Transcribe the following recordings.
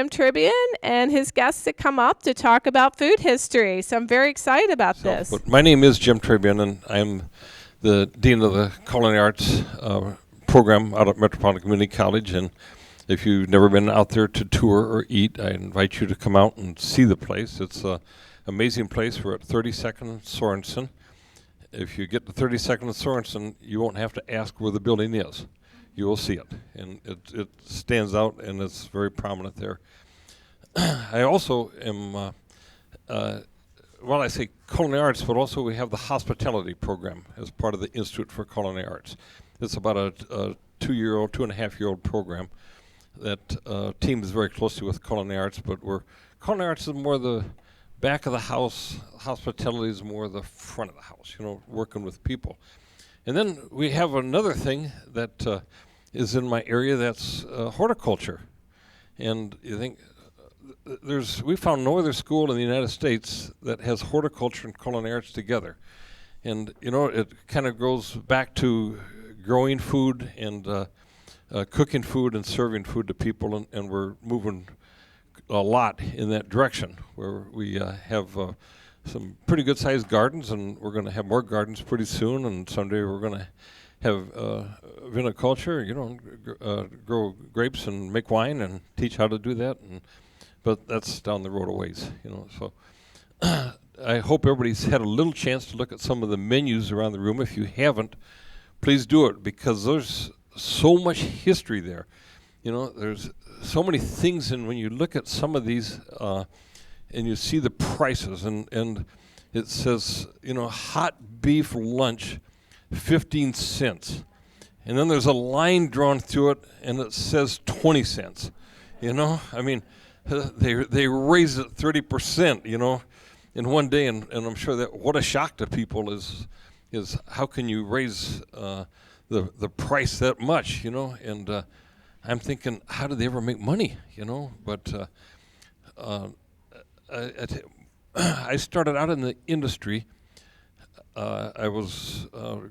Jim Trebbien and his guests to come up to talk about food history. So I'm very excited about this. But my name is Jim Trebbien, and I'm the Dean of the Culinary Arts program out at Metropolitan Community College. And if you've never been out there to tour or eat, I invite you to come out and see the place. It's an amazing place. We're at 32nd and Sorensen. If you get to 32nd and Sorensen, you won't have to ask where the building is. You will see it, and it stands out, and it's very prominent there. I also am, I say culinary arts, but also we have the hospitality program as part of the Institute for Culinary Arts. It's about a 2-year-old, 2.5-year-old program that teams very closely with culinary arts, but culinary arts is more the back of the house, hospitality is more the front of the house, working with people. And then we have another thing that is in my area, that's horticulture. And you think, we found no other school in the United States that has horticulture and culinary arts together. And it kind of goes back to growing food and cooking food and serving food to people, and we're moving a lot in that direction, where we have some pretty good sized gardens, and we're going to have more gardens pretty soon, and someday we're going to have viniculture, grow grapes and make wine and teach how to do that, but that's down the road a ways, so I hope everybody's had a little chance to look at some of the menus around the room. If you haven't, please do it, because there's so much history there. There's so many things, and when you look at some of these and you see the prices, and it says, hot beef lunch, 15 cents. And then there's a line drawn through it, and it says 20 cents. I mean, they raise it 30%, in one day, and I'm sure that what a shock to people is how can you raise the price that much, and I'm thinking, how do they ever make money, But I started out in the industry. I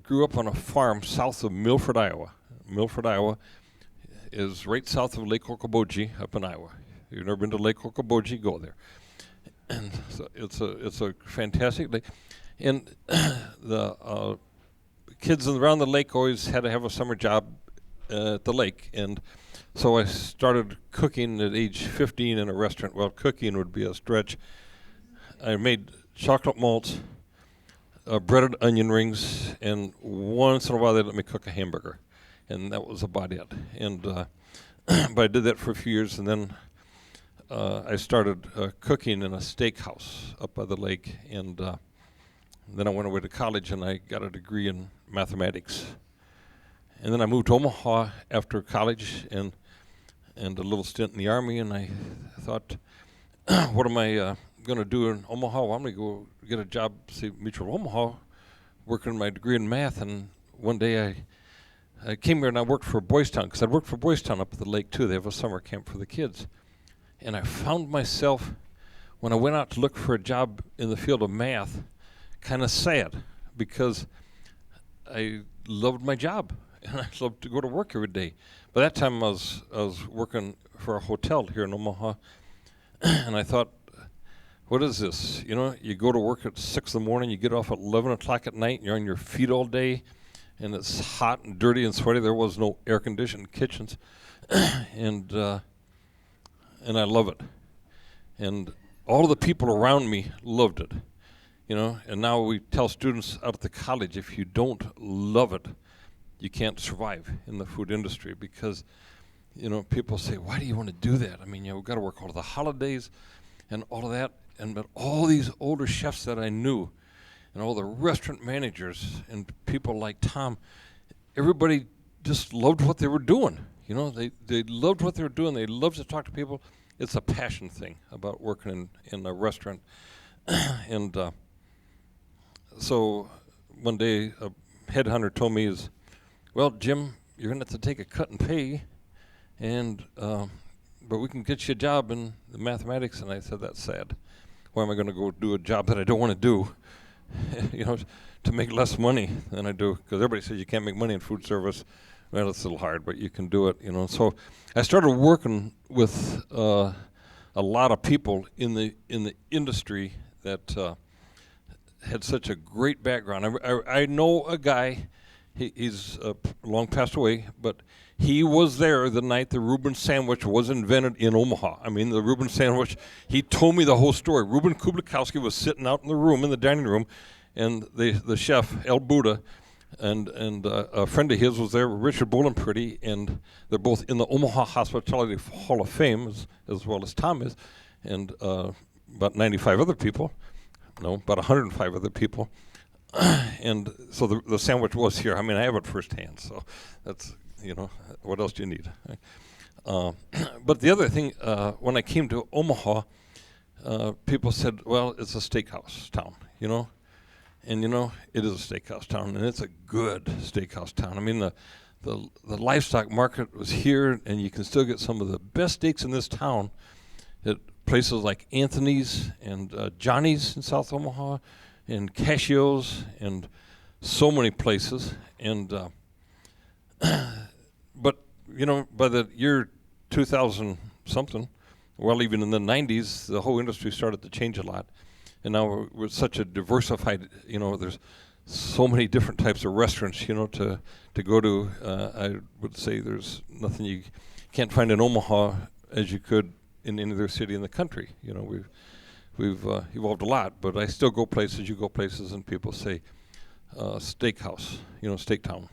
grew up on a farm south of Milford, Iowa. Milford, Iowa is right south of Lake Okoboji up in Iowa. If you've never been to Lake Okoboji, go there. And so it's a fantastic lake. And the kids around the lake always had to have a summer job at the lake, and so I started cooking at age 15 in a restaurant. Well, cooking would be a stretch. I made chocolate malts, breaded onion rings, and once in a while they let me cook a hamburger, and that was about it. And but I did that for a few years, and then I started cooking in a steakhouse up by the lake, and then I went away to college, and I got a degree in mathematics. And then I moved to Omaha after college and a little stint in the Army, and I thought, what am I going to do in Omaha? Well, I'm going to go get a job, say, Mutual Omaha, working my degree in math. And one day I came here and I worked for Boys Town, because I'd worked for Boys Town up at the lake too. They have a summer camp for the kids. And I found myself, when I went out to look for a job in the field of math, kind of sad, because I loved my job. And I loved to go to work every day. By that time, I was working for a hotel here in Omaha, and I thought, what is this? You go to work at 6 in the morning, you get off at 11 o'clock at night, and you're on your feet all day, and it's hot and dirty and sweaty. There was no air-conditioned kitchens, and I love it. And all of the people around me loved it, And now we tell students out at the college, if you don't love it, you can't survive in the food industry, because, people say, why do you want to do that? I mean, we've got to work all of the holidays and all of that. But all these older chefs that I knew, and all the restaurant managers and people like Tom, everybody just loved what they were doing. They loved what they were doing. They loved to talk to people. It's a passion thing about working in a restaurant. And so one day a headhunter told me, well, Jim, you're going to have to take a cut in pay, but we can get you a job in the mathematics. And I said, that's sad. Why am I going to go do a job that I don't want to do, to make less money than I do? Because everybody says you can't make money in food service. Well, it's a little hard, but you can do it, So I started working with a lot of people in the industry that had such a great background. I know a guy. He's long passed away, but he was there the night the Reuben sandwich was invented in Omaha. I mean, the Reuben sandwich. He told me the whole story. Reuben Kublikowski was sitting out in the room, in the dining room, and the chef El Buddha and a friend of his was there, Richard Bolenpritty, and they're both in the Omaha Hospitality Hall of Fame as well as Tom is, and about 95 other people. No, about 105 other people. And so the sandwich was here. I mean, I have it firsthand, so that's, what else do you need? But the other thing, when I came to Omaha, people said, well, it's a steakhouse town, And, it is a steakhouse town, and it's a good steakhouse town. I mean, the livestock market was here, and you can still get some of the best steaks in this town at places like Anthony's and Johnny's in South Omaha, and Casio's, and so many places. And but by the year 2000 something, well, even in the 90s, the whole industry started to change a lot. And now we're such a diversified, there's so many different types of restaurants, to go to. I would say there's nothing you can't find in Omaha as you could in any other city in the country. We've evolved a lot, but I still go places. You go places, and people say steakhouse, steak town,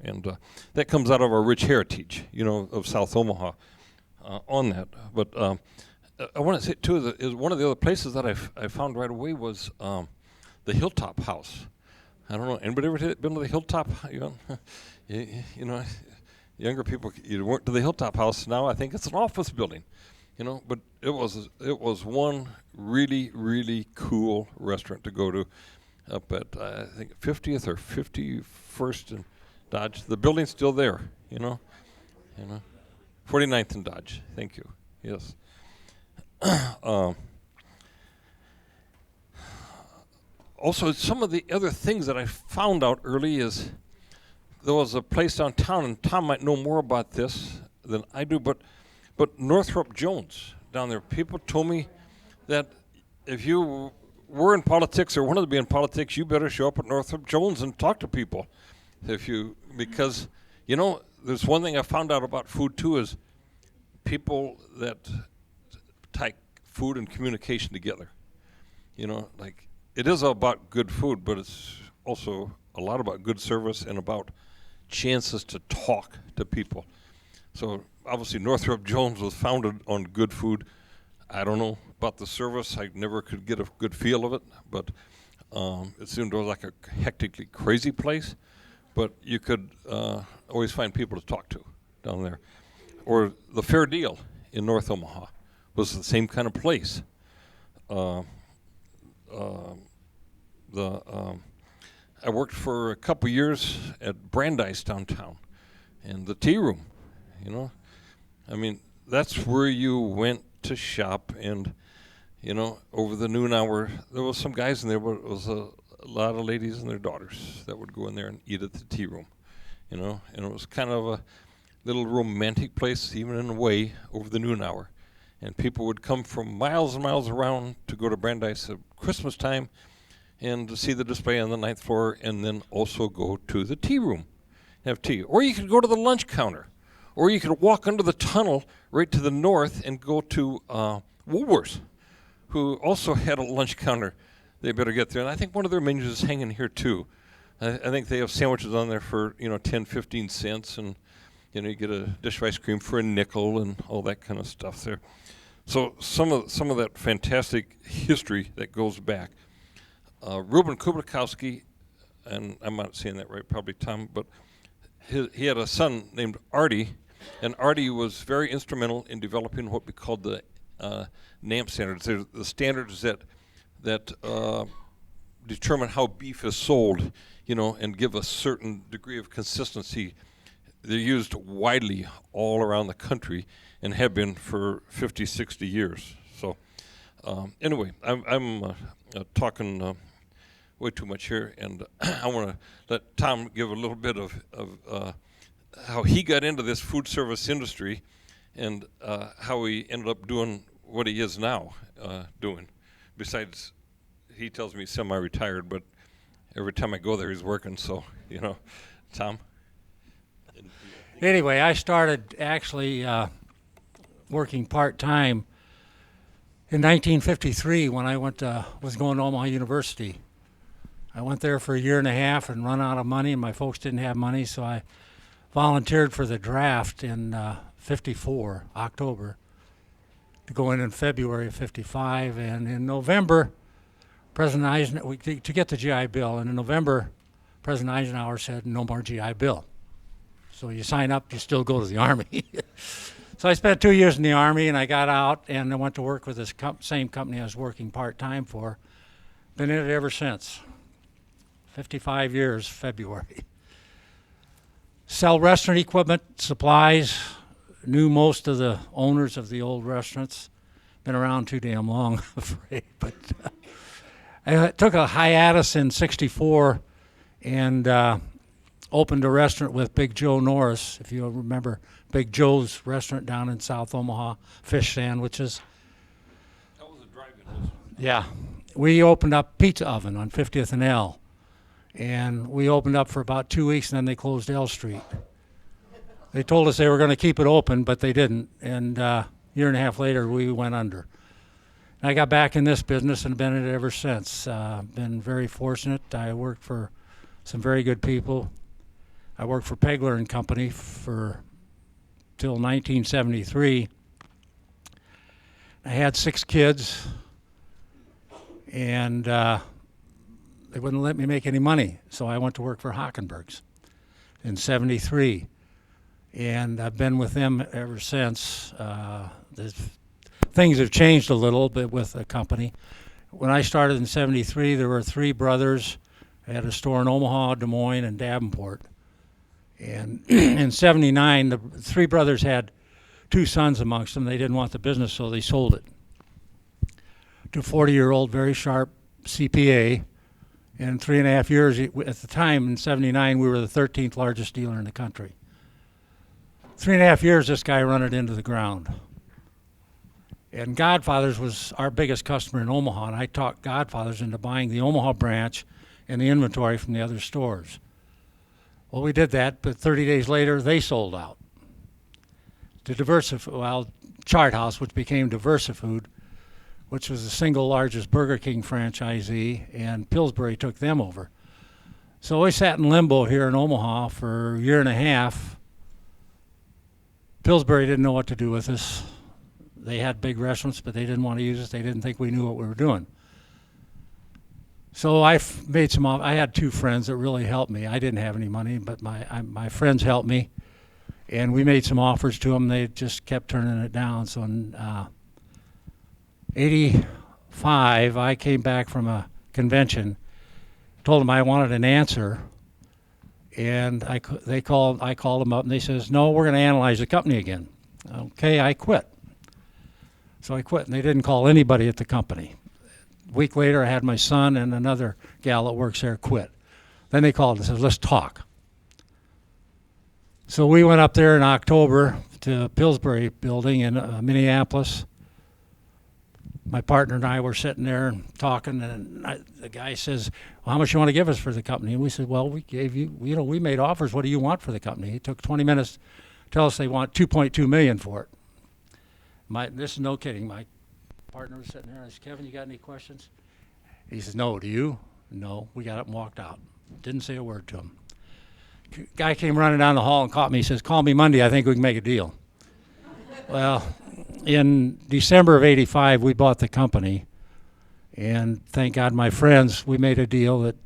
and that comes out of our rich heritage, of South Omaha on that. But I want to say too is one of the other places that I found right away was the Hilltop House. I don't know, anybody ever been to the Hilltop? Younger people, you weren't to the Hilltop House. Now I think it's an office building. But it was one really, really cool restaurant to go to up at, I think, 50th or 51st and Dodge. The building's still there, 49th and Dodge. Thank you. Yes. Also, some of the other things that I found out early is there was a place downtown, and Tom might know more about this than I do, but Northrop Jones down there, people told me that if you were in politics or wanted to be in politics, you better show up at Northrop Jones and talk to people. Because there's one thing I found out about food too is people that tie food and communication together. Like it is about good food, but it's also a lot about good service and about chances to talk to people. So obviously Northrop Jones was founded on good food. I don't know about the service. I never could get a good feel of it, but it seemed like a hectically crazy place. But you could always find people to talk to down there. Or the Fair Deal in North Omaha was the same kind of place. I worked for a couple years at Brandeis downtown, and the tea room. I mean, that's where you went to shop, and over the noon hour, there was some guys in there, but it was a lot of ladies and their daughters that would go in there and eat at the tea room, and it was kind of a little romantic place, even in a way, over the noon hour. And people would come from miles and miles around to go to Brandeis at Christmas time and to see the display on the 9th floor, and then also go to the tea room, have tea. Or you could go to the lunch counter. Or you could walk under the tunnel right to the north and go to Woolworths, who also had a lunch counter. They better get there. And I think one of their menus is hanging here too. I think they have sandwiches on there for 10, 15 cents, and you get a dish of ice cream for a nickel and all that kind of stuff there. So some of that fantastic history that goes back. Reuben Kublikowski, and I'm not saying that right, probably Tom, but he had a son named Artie, and Artie was very instrumental in developing what we called the NAMP standards. They're the standards that determine how beef is sold, and give a certain degree of consistency. They're used widely all around the country and have been for 50, 60 years. So anyway, I'm talking way too much here, and I want to let Tom give a little bit of how he got into this food service industry and how he ended up doing what he is now doing. Besides, he tells me semi-retired, but every time I go there, he's working. So, Tom? Anyway, I started actually working part-time in 1953 when I was going to Omaha University. I went there for a year and a half and run out of money, and my folks didn't have money, so I volunteered for the draft in 54, October, to go in February of 55, and in November, President Eisenhower, to get the GI Bill, and in November, President Eisenhower said, no more GI Bill. So you sign up, you still go to the Army. So I spent 2 years in the Army, and I got out, and I went to work with this same company I was working part-time for. Been in it ever since. 55 years, February. Sell restaurant equipment, supplies. Knew most of the owners of the old restaurants. Been around too damn long, I'm afraid. But I took a hiatus in 64 and opened a restaurant with Big Joe Norris, if you remember Big Joe's restaurant down in South Omaha, fish sandwiches. That was a drive-in. Yeah. We opened up Pizza Oven on 50th and L. And we opened up for about 2 weeks, and then they closed L Street. They told us they were going to keep it open, but they didn't. And a year and a half later, we went under. And I got back in this business and been in it ever since. Been very fortunate. I worked for some very good people. I worked for Pegler and Company till 1973. I had 6 kids, and they wouldn't let me make any money, so I went to work for Hockenberg's in 73. And I've been with them ever since. Things have changed a little bit with the company. When I started in 73, there were 3 brothers. I had a store in Omaha, Des Moines, and Davenport. And in 79, the 3 brothers had 2 sons amongst them. They didn't want the business, so they sold it to a 40-year-old, very sharp CPA. In 3.5 years, at the time, in 79, we were the 13th largest dealer in the country. 3.5 years, this guy run it into the ground. And Godfather's was our biggest customer in Omaha, and I talked Godfather's into buying the Omaha branch and the inventory from the other stores. Well, we did that, but 30 days later, they sold out. To Chart House, which became Diversifood, which was the single largest Burger King franchisee, and Pillsbury took them over. So we sat in limbo here in Omaha for a year and a half. Pillsbury didn't know what to do with us. They had big restaurants, but they didn't want to use us. They didn't think we knew what we were doing. So I had 2 friends that really helped me. I didn't have any money, but my friends helped me, and we made some offers to them. They just kept turning it down. So in 85, I came back from a convention, told them I wanted an answer, and I called them up, and they says, no, we're going to analyze the company again. Okay, I quit. So I quit, and they didn't call anybody at the company. A week later, I had my son and another gal that works there quit. Then they called and said, let's talk. So we went up there in October to Pillsbury building in Minneapolis. My partner and I were sitting there talking, and the guy says, well, how much you want to give us for the company? And we said, well, we gave you, we made offers. What do you want for the company? It took 20 minutes to tell us they want $2.2 million for it. This is no kidding. My partner was sitting there. I said, Kevin, you got any questions? He says, no. Do you? No. We got up and walked out. Didn't say a word to him. Guy came running down the hall and caught me. He says, call me Monday. I think we can make a deal. Well, in December of 85, we bought the company. And thank God, my friends, we made a deal that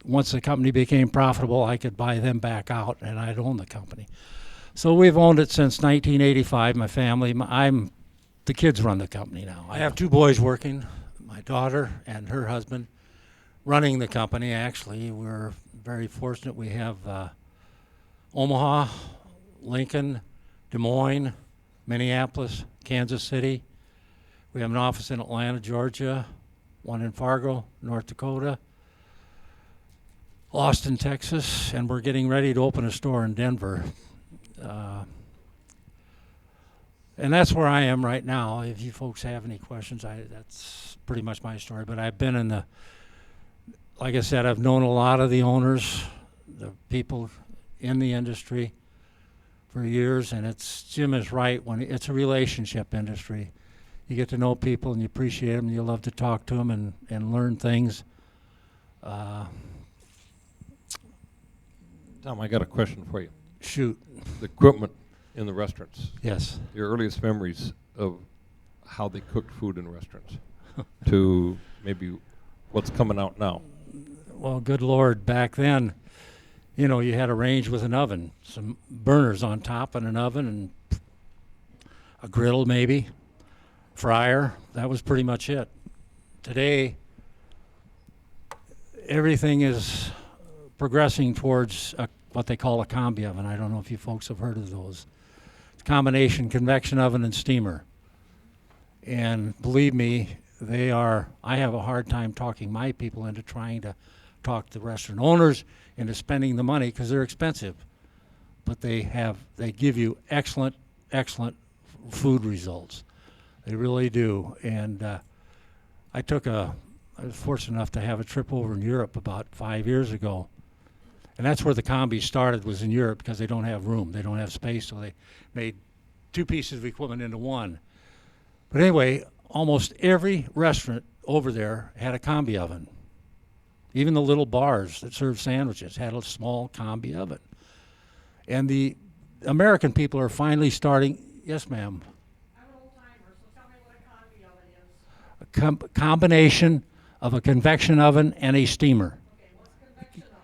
once the company became profitable, I could buy them back out, and I'd own the company. So we've owned it since 1985, my family. The kids run the company now. I have 2 boys working, my daughter and her husband, running the company, actually. We're very fortunate. We have Omaha, Lincoln, Des Moines, Minneapolis, Kansas City. We have an office in Atlanta, Georgia, one in Fargo, North Dakota, Austin, Texas, and we're getting ready to open a store in Denver. And that's where I am right now. If you folks have any questions, that's pretty much my story. But I've been in like I said, I've known a lot of the owners, the people in the industry for years, and Jim is right, when it's a relationship industry. You get to know people and you appreciate them, and you love to talk to them and learn things. Tom, I got a question for you. Shoot. The equipment in the restaurants. Yes. Your earliest memories of how they cooked food in restaurants to maybe what's coming out now. Well, good Lord, back then, you had a range with an oven, some burners on top and an oven and a griddle maybe, fryer. That was pretty much it. Today, everything is progressing towards what they call a combi oven. I don't know if you folks have heard of those. It's a combination convection oven and steamer. And believe me, I have a hard time talking my people into trying to talk the restaurant owners into spending the money because they're expensive. But they give you excellent food results. They really do. And I was fortunate enough to have a trip over in Europe about 5 years ago. And that's where the combi started, was in Europe, because they don't have room. They don't have space, so they made two pieces of equipment into one. But anyway, almost every restaurant over there had a combi oven. Even the little bars that served sandwiches had a small combi oven. And the American people are finally starting. Yes, ma'am. I'm an old timer, so tell me what a combi oven is. A combination of a convection oven and a steamer. Okay, what's a convection oven?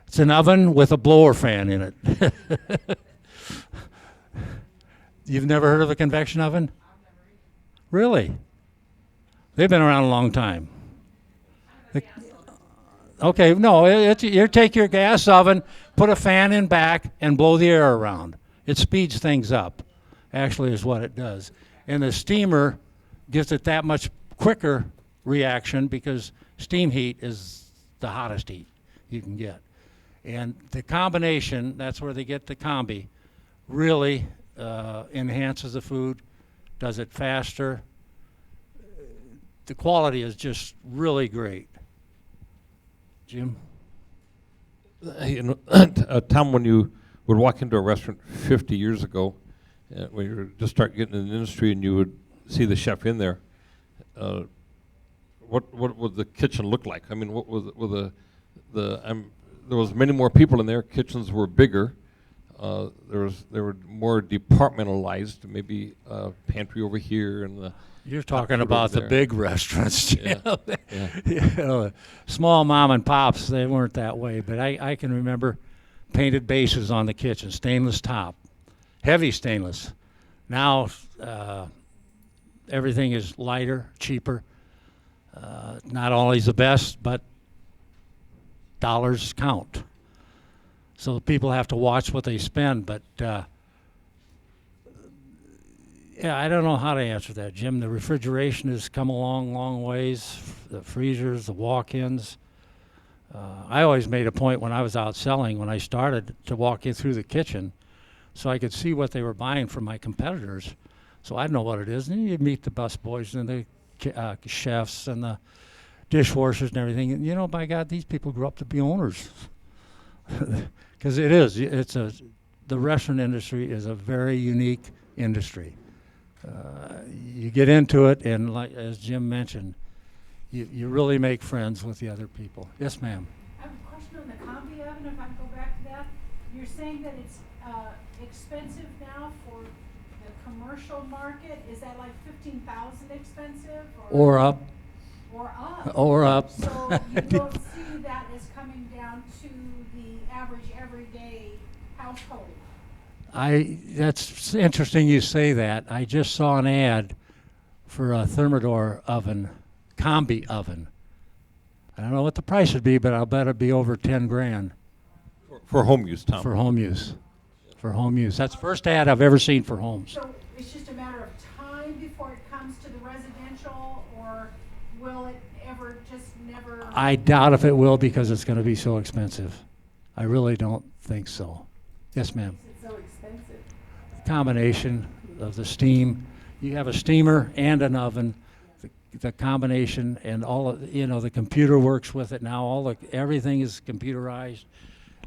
It's an oven with a blower fan in it. You've never heard of a convection oven? I've never eaten. Really? They've been around a long time. Okay, no, you take your gas oven, put a fan in back, and blow the air around. It speeds things up, actually, is what it does. And the steamer gives it that much quicker reaction because steam heat is the hottest heat you can get. And the combination, that's where they get the combi, really enhances the food, does it faster. The quality is just really great. Jim? Tom, when you would walk into a restaurant 50 years ago, when you were just start getting in the industry and you would see the chef in there, what would the kitchen look like? I mean, what was there was many more people in there. Kitchens were bigger. They were more departmentalized. Maybe pantry over here and the. You're talking about the big restaurants, Jim. Yeah. Small mom and pops, they weren't that way. But I can remember painted bases on the kitchen, stainless top, heavy stainless. Now everything is lighter, cheaper. Not always the best, but dollars count. So people have to watch what they spend. But yeah, I don't know how to answer that, Jim. The refrigeration has come a long ways. The freezers, the walk-ins. I always made a point when I was out selling, when I started, to walk in through the kitchen so I could see what they were buying from my competitors. So I'd know what it is. And you'd meet the busboys and the chefs and the dishwashers and everything. And, by God, these people grew up to be owners. Because it is. The restaurant industry is a very unique industry. You get into it, and like as Jim mentioned, you really make friends with the other people. Yes, ma'am. I have a question on the combi oven, if I can go back to that. You're saying that it's expensive now for the commercial market. Is that like $15,000 expensive? Or up. Or up. Or up. So you don't see that as coming down to the average everyday household. That's interesting you say that. I just saw an ad for a Thermador oven, combi oven. I don't know what the price would be, but I'll bet it'd be over 10 grand. For home use, Tom. For home use. For home use. That's the first ad I've ever seen for homes. So it's just a matter of time before it comes to the residential, or will it ever just never? I doubt if it will, because it's going to be so expensive. I really don't think so. Yes, ma'am. It's so expensive. Combination, of the steam. You have a steamer and an oven, the combination, and all of, the computer works with it now. Everything is computerized.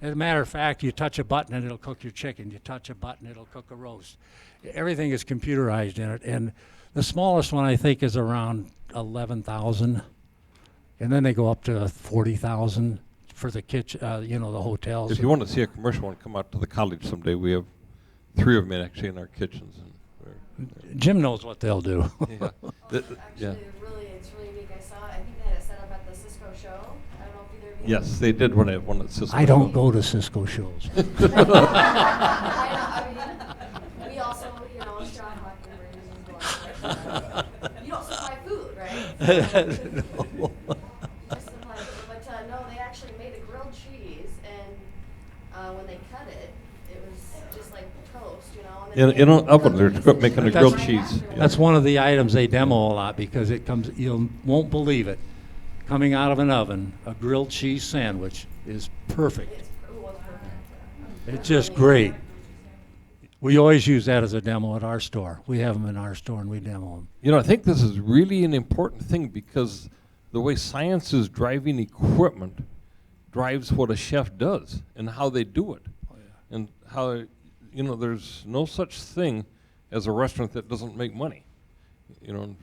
As a matter of fact, you touch a button and it'll cook your chicken. You touch a button, it'll cook a roast. Everything is computerized in it. And the smallest one, I think, is around 11,000. And then they go up to 40,000 for the kitchen, the hotels. If you want to see a commercial one, come out to the college someday. We have 3 of them actually in our kitchens. And Jim knows what they'll do. yeah. Actually, it's really unique. I think they had it set up at the Cisco show. I don't know if either of you. Yes, they did one at Cisco. I don't go to Cisco shows. I mean, we also, John Hockenberg you don't supply food, right? No. Just supply food. But no, they actually made a grilled cheese, and when they cut it, it was just like toast, And then In an oven, they're making a grilled cheese. That's one of the items they demo a lot because it comes, you won't believe it. Coming out of an oven, a grilled cheese sandwich is perfect. It was perfect. It's just great. We always use that as a demo at our store. We have them in our store and we demo them. I think this is really an important thing because the way science is driving equipment drives what a chef does and how they do it. Oh, yeah. And how, there's no such thing as a restaurant that doesn't make money. And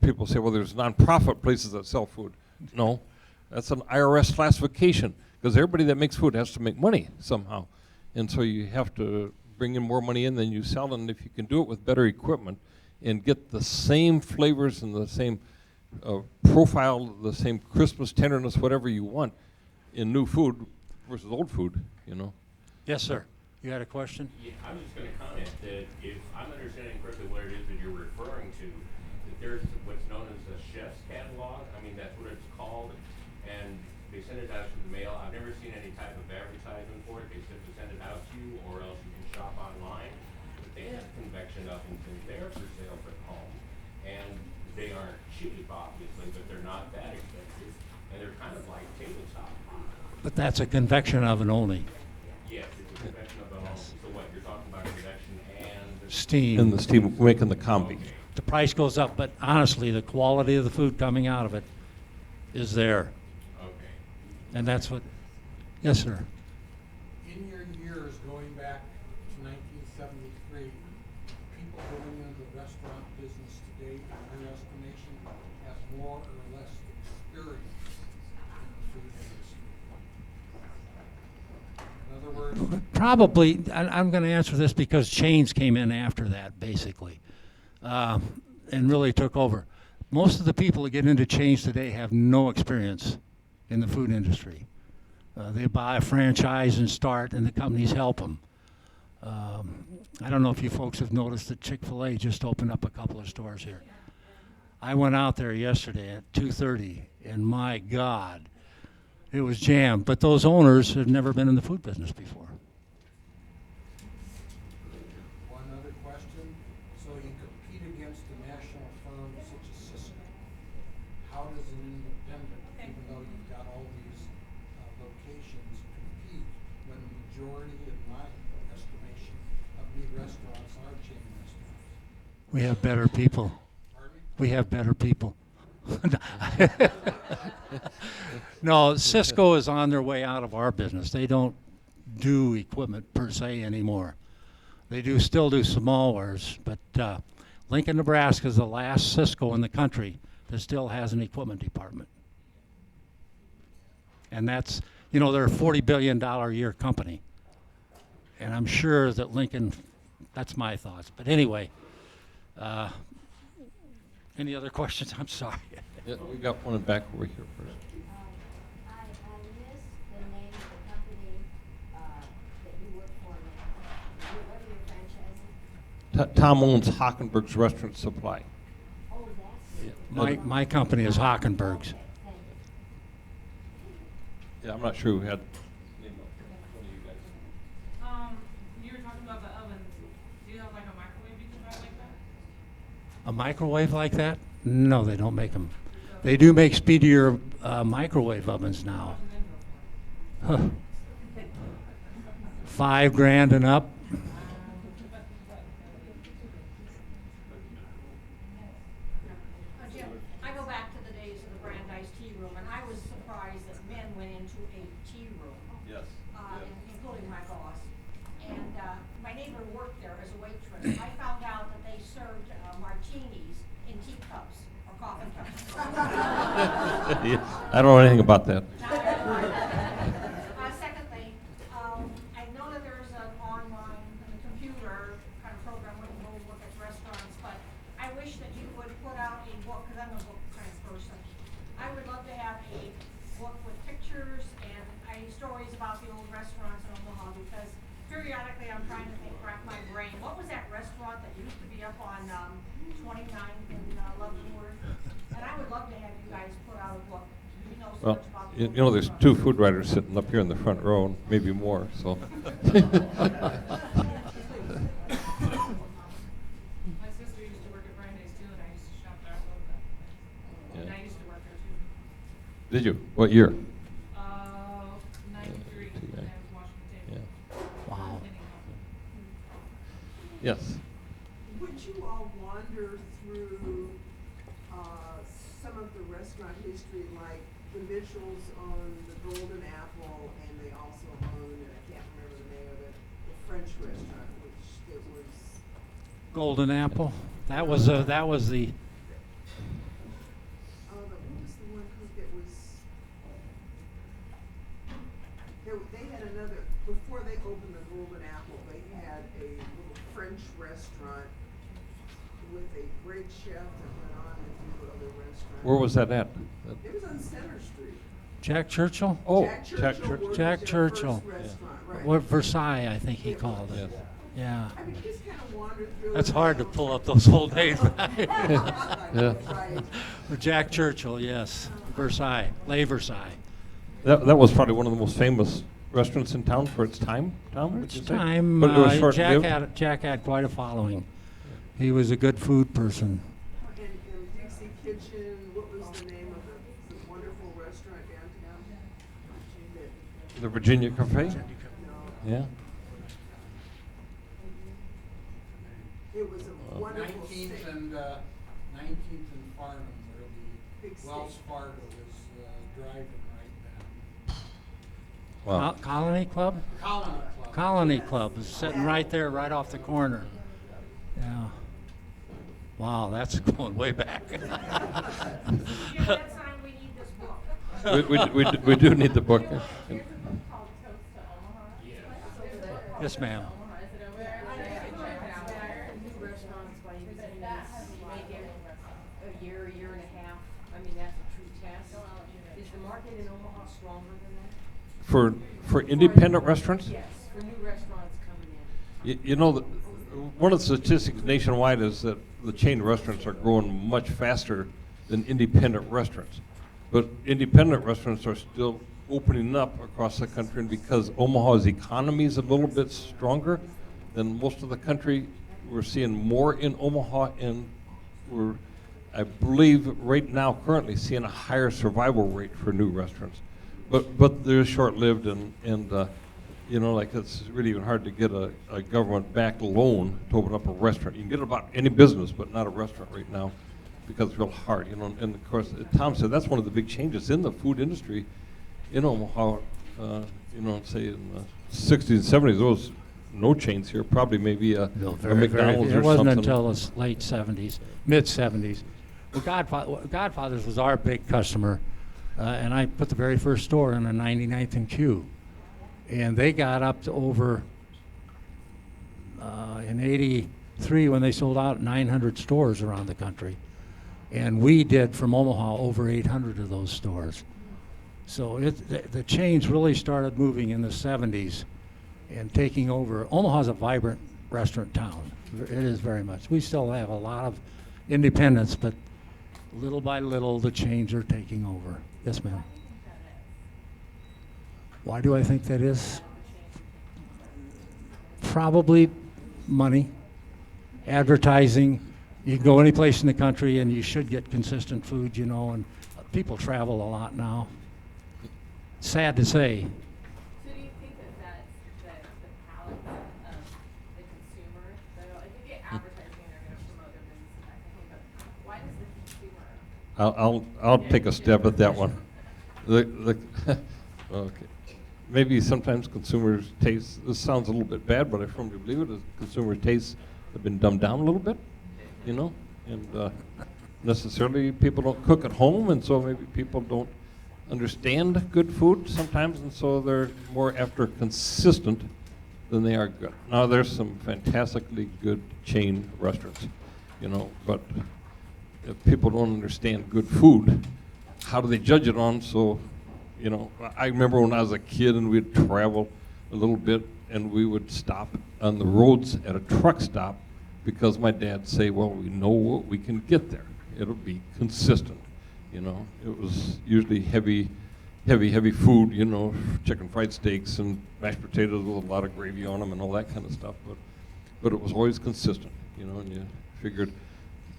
people say, well, there's nonprofit places that sell food. No, that's an IRS classification because everybody that makes food has to make money somehow. And so you have to bring in more money in than you sell, and if you can do it with better equipment and get the same flavors and the same profile, the same crispness, tenderness, whatever you want in new food versus old food, Yes, sir. You had a question? Yeah, I'm just going to comment that if I'm understanding correctly what it is that you're referring to, that there's what's known as a chef's catalog. I mean, that's what it's called, and they send it out through the mail. I've never seen any type of advertisement for it. They simply send it out to you, or else you can shop online. But they have convection ovens in there for sale for the home, and they aren't cheap, obviously, but they're not that expensive, and they're kind of like tabletop food. But that's a convection oven only. Yes, it's a convection oven. So what, you're talking about convection and Steam. And the steam making the combi. The price goes up, but honestly, the quality of the food coming out of it is there. okay. And that's what, yes, sir. In your years going back to 1973, people going into the restaurant business today, in your estimation, have more or less experience in the food industry? In other words, Probably, I'm going to answer this because chains came in after that, basically, and really took over. Most of the people that get into chains today have no experience in the food industry. They buy a franchise and start, and the companies help them. I don't know if you folks have noticed that Chick-fil-A just opened up a couple of stores here. I went out there yesterday at 2:30, and my God, it was jammed. But those owners have never been in the food business before. one other question. So you compete against a national firm such as Cisco. How does an independent, even though you've got all these locations, compete when the majority, in my estimation, of new restaurants are chain restaurants? We have better people. Pardon me? We have better people. No, Cisco is on their way out of our business. They don't do equipment per se anymore. They still do small wares, but Lincoln, Nebraska is the last Cisco in the country that still has an equipment department. And that's, they're a $40 billion a year company. And I'm sure that Lincoln, that's my thoughts. But anyway, any other questions? I'm sorry. Yeah, we got one in back over here first. I missed the name of the company that you work for now. What are your franchises? Tom owns Hockenberg's Restaurant Supply. Oh, that's it. My company is Hockenberg's. Okay, thank you. Yeah, I'm not sure who had name up here. One of you guys. You were talking about the ovens. Do you have like a microwave you can buy like that? A microwave like that? No, they don't make them. They do make speedier microwave ovens now. Huh. $5,000 and up. mother worked there as a waitress. I found out that they served martinis in teacups or coffee cups. I don't know anything about that. Secondly, I know that there's an online computer kind of program where you can go look at restaurants, but I wish that you would put out a book, because I'm a book kind of person. I would love to have a book with pictures and stories about the old restaurants in Omaha, because periodically I'm trying to rack my brain. What was that restaurant that used to be up on 29th and Leavenworth? And I would love to have you guys put out a book. You know so Well, much about the you old know, there's restaurants. 2 food writers sitting up here in the front row, and maybe more, so. My sister used to work at Brandeis too, and I used to shop there a little bit. And Yeah. I used to work there too. Did you? What year? 93, Yeah. and I was washing the Yeah. table. Wow. Yes. Would you all wander through some of the restaurant history, like the Mitchells own the Golden Apple, and they also own, and I can't remember the name of it, the French restaurant, which it was. Golden Apple. That was the. What was the one that was? They had another, before they opened the Golden Apple, they had a little French restaurant with a great chef that went on to do other restaurants. Where was that at? It was on Center Street. Jack Churchill? Oh, Jack Jack Churchill. Churchill. worked Jack their Churchill. first restaurant, right. What, Versailles, I think he It called was. it. Yes. Yeah. I mean, just kind of wandered through. That's it. hard to pull up those old names. Yeah. Right. Jack Churchill, yes. Versailles, Les Versailles. That was probably one of the most famous restaurants in town for its time, Tom, would Each you say? time, But it was Jack had quite a following. He was a good food person. And Dixie Kitchen, what was the name of the wonderful restaurant downtown? The Virginia Cafe? No, Yeah. it was a wonderful 19th steak. and 19th and Farnham, where Big the Wells steak. Fargo was driving right Wow. Colony Club? now. Colony Club. Colony Club is sitting right there, right off the corner. Yeah. Wow, that's going way back. Jim, next time we need this book. We do need the book. There's a book called Toast to Omaha. Yes, ma'am. Omaha, is it over there? I Yeah, think check it out. new restaurants by But using that this, has a lot make of it little restaurants. a year and a half. I mean, that's a true test. Is the market in Omaha stronger than that? For independent restaurants? Yes, for new restaurants coming in. You know, one of the statistics nationwide is that the chain restaurants are growing much faster than independent restaurants. But independent restaurants are still opening up across the country, and because Omaha's economy is a little bit stronger than most of the country, we're seeing more in Omaha, and we're, I believe, right now currently seeing a higher survival rate for new restaurants. But they're short-lived, and you know, like it's really even hard to get a government-backed loan to open up a restaurant. You can get about any business, but not a restaurant right now, because it's real hard, you know. And of course, Tom said that's one of the big changes in the food industry in Omaha. You know, say in the 60s and 70s, there was no chains here. Probably maybe a McDonald's It or wasn't something. until the late 70s, mid 70s. Well, Godfather's was our big customer, and I put the very first store in the 99th and Q. And they got up to over, in 83, when they sold out 900 stores around the country. And we did from Omaha over 800 of those stores. So the chains really started moving in the 70s and taking over. Omaha's a vibrant restaurant town. It is very much. We still have a lot of independents, but little by little, the chains are taking over. Yes, ma'am. Why do I think that is? Probably money, advertising. You can go any place in the country and you should get consistent food, you know, and people travel a lot now. Sad to say. So do you think that that's the palate of the consumer? So like if you get advertising, they're going to promote their business and that kind of thing, but why does the consumer? I'll take a stab at that one. Okay. maybe sometimes consumers' tastes, this sounds a little bit bad, but I firmly believe it, is consumers' tastes have been dumbed down a little bit, you know? And necessarily people don't cook at home, and so maybe people don't understand good food sometimes, and so they're more after consistent than they are good. Now, there's some fantastically good chain restaurants, you know, but if people don't understand good food, how do they judge it on? So, you know, I remember when I was a kid and we'd travel a little bit and we would stop on the roads at a truck stop because my dad'd say, well, we know what we can get there. It'll be consistent, you know. It was usually heavy food, you know, chicken fried steaks and mashed potatoes with a lot of gravy on them and all that kind of stuff. But it was always consistent, you know, and you figured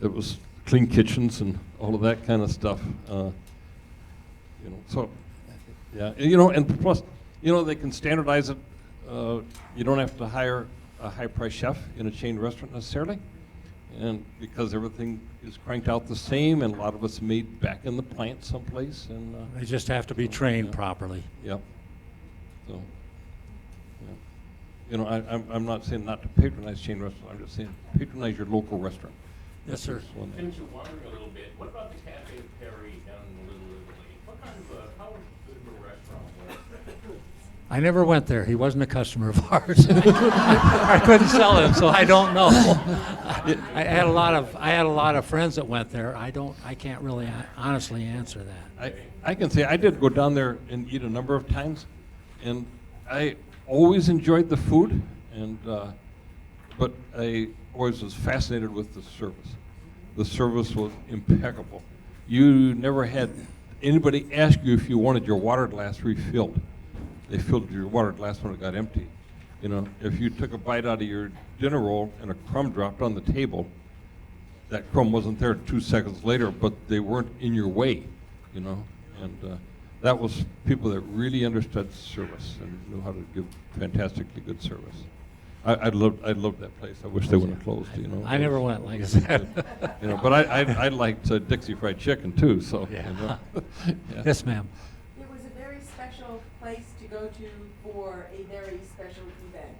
it was clean kitchens and all of that kind of stuff. You know, so, yeah, you know, and plus, you know, they can standardize it. You don't have to hire a high-priced chef in a chain restaurant necessarily, and because everything is cranked out the same, and a lot of it's made back in the plant someplace, and They just have to be trained properly. Yep. So, yeah. You know, I'm not saying not to patronize chain restaurants. I'm just saying patronize your local restaurant. Yes, sir. That's one thing. Since you're wandering a little bit, what about the Cafe Perry down in Little Italy? What kind of how good of a restaurant was that? I never went there. He wasn't a customer of ours. I couldn't sell him, so I don't know. I had a lot of friends that went there. I can't really honestly answer that. I can say I did go down there and eat a number of times, and I always enjoyed the food, and but I always was fascinated with the service. The service was impeccable. You never had anybody ask you if you wanted your water glass refilled. They filled your water glass when it got empty. You know, if you took a bite out of your dinner roll and a crumb dropped on the table, that crumb wasn't there 2 seconds later, but they weren't in your way, you know. And that was people that really understood service and knew how to give fantastically good service. I loved that place. I wish they would have closed, you know. I never went, like I said. You know, but I liked Dixie Fried Chicken too, so. Yeah. You know. Yeah. Yes, ma'am. It was a very special place to go to for a very special event.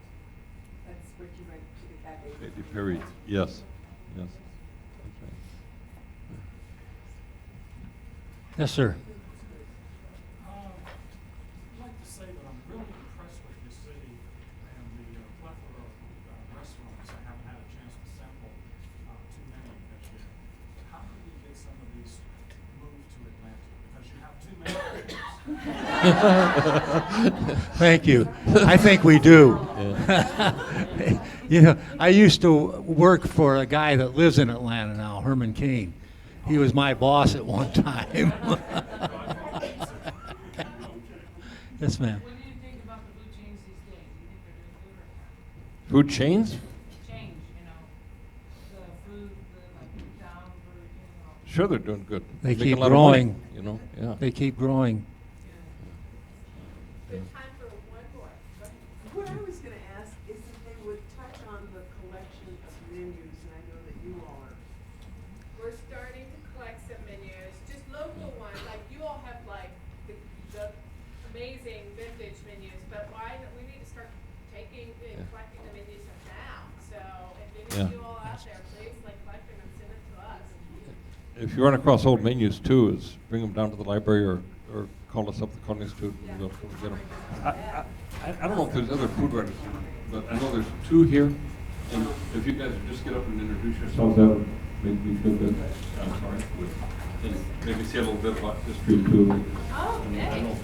That's what you went to the cafe. Katy Perry, yes, yes. That's right. Yes, sir. I'd like to say that I'm really impressed with your city and the plethora of restaurants. I haven't had a chance to sample too many this year. How can we get some of these moved to Atlanta? Because you have too many. Thank you. I think we do. You know, I used to work for a guy that lives in Atlanta now, Herman Cain. He was my boss at one time. Yes, ma'am. What do you think about the food chains these days? Do you think they're doing good or not? Food chains? Change, you know, the food, like down for, you know. Sure, they're doing good. They Making keep a lot of money, growing. you know, yeah. They keep growing. Good time for one more. Go ahead. What I was gonna ask is if they would touch on the collection of menus, and I know that you all are. We're starting to collect some menus, just local ones, like you all have like the amazing vintage menus, but why don't we need to start taking and collecting the menus from now? So if any Yeah. of you all out there, please like collect them and send them to us. If you run across old menus too, is bring them down to the library or call us up at the Culinary Institute and we'll get them. I don't know if there's other food writers, but I know there's two here. And if you guys would just get up and introduce yourselves, that would make me feel good. I'm sorry. And maybe say a little bit about history too. Oh, okay.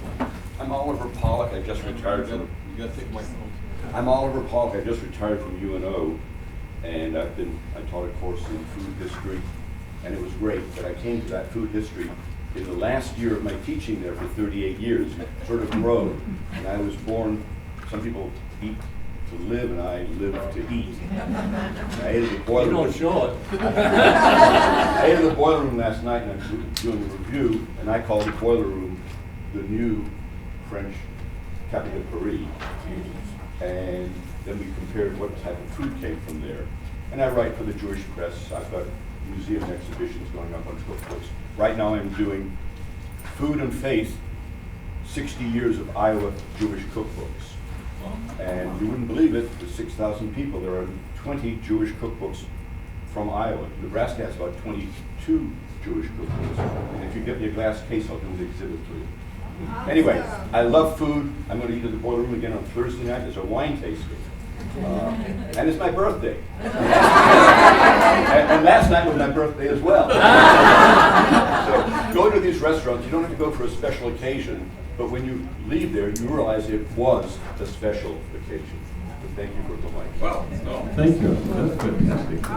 I'm Oliver Pollock. I just retired from. You gotta take my phone. I'm Oliver Pollock. I just retired from UNO, and I taught a course in food history, and it was great. But I came to that food history in the last year of my teaching there for 38 years, sort of grown. And I was born. Some people eat to live, and I live to eat. I ate in the boiler room. show it. I ate in the boiler room last night, and I'm doing a review, and I call the boiler room the new French Cafe de Paris. And then we compared what type of food came from there. And I write for the Jewish press. I've got museum exhibitions going up on cookbooks. Right now I'm doing food and faith, 60 years of Iowa Jewish cookbooks. And you wouldn't believe it, with 6,000 people, there are 20 Jewish cookbooks from Iowa. Nebraska has about 22 Jewish cookbooks. And if you get me a glass case, I'll do the exhibit to you. Anyway, I love food. I'm going to eat at the Boiler Room again on Thursday night. There's a wine tasting. And it's my birthday. and last night was my birthday as well. So go to these restaurants. You don't have to go for a special occasion, but when you leave there, you realize it was a special occasion. But thank you for the mic. Well, no. Thank you. That's fantastic.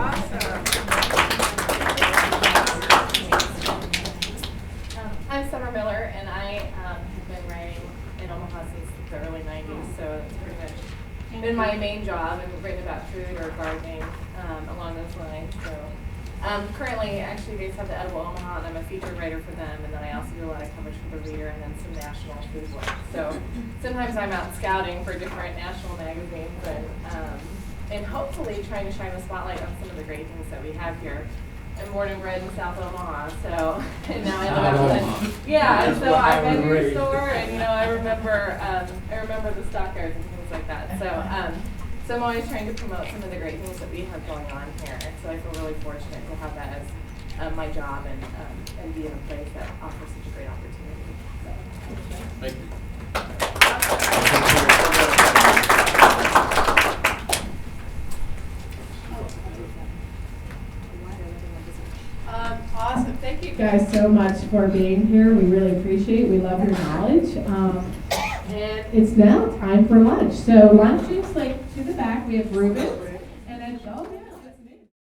I'm Summer Miller, and I have been writing in Omaha since the early 90s, so it's pretty much been my main job. I've written about food or gardening along those lines. So currently, actually, based out of Edible Omaha, and I'm a featured writer for them, and then I also do a lot of coverage for the Reader and then some national food work. So sometimes I'm out scouting for different national magazines and hopefully trying to shine a spotlight on some of the great things that we have here. I'm born and bred in South Omaha, so and now I live out in yeah. And so I've been to your store, and I remember the stockyards and things like that. So so I'm always trying to promote some of the great things that we have going on here. And so I feel really fortunate to have that as my job and be in a place that offers such a great opportunity. So, Thank you. Awesome. Thank you guys so much for being here. We really appreciate it. We love your knowledge. And it's now time for lunch. So lunch is like to the back. We have Reuben.